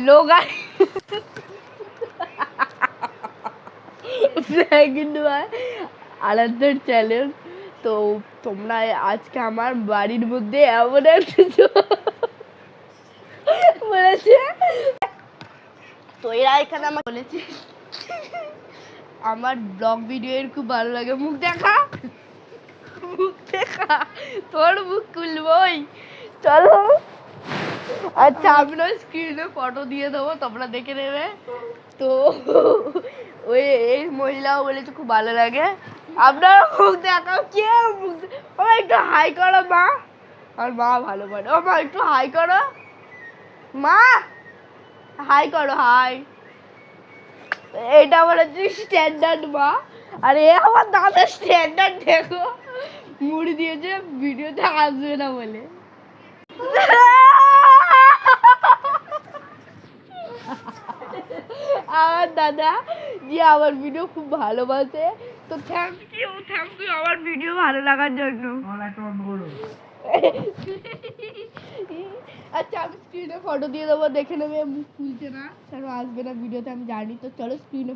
Hello আরাধ্যর channel. তো তোমরা আজকে আমার বাড়ির মধ্যে এমন একটা বলেছে, তো এরা এখানে আমার বলেছে আমার ব্লগ ভিডিও এর খুব ভালো লাগে। মুখ দেখা, মুখ দেখা, তোর মুখ খুলবই। চলো, আচ্ছা আমি না স্ক্রিনে ফটো দিয়ে দেবো, তোমরা দেখে নেবে। তো ওই এই মহিলাও বলেছে খুব ভালো লাগে। আপনারা মুখ দেখাও, কে মুখ, ও একটু হাই করো মা। আর মা ভালো পারে। ও মা একটু হাই করো, মা হাই করো, হাই। এটা আমার হচ্ছে স্ট্যান্ডার্ড মা, আর এ আমার দাদা স্ট্যান্ডার্ড। দেখো মুড়ি দিয়েছে ভিডিওতে আসবে না বলে। আমার দাদা যে আমার ভিডিও খুব ভালোবাসে, তো থ্যাংক ইউ আমার ভিডিও ভালো লাগার জন্য। আচ্ছা আমি স্ক্রিনে ফটো দিয়ে দেবো, দেখে নেবে। মুখ খুলছে না, কারণ আসবে না ভিডিওতে, আমি জানি। তো চলো স্ক্রিনে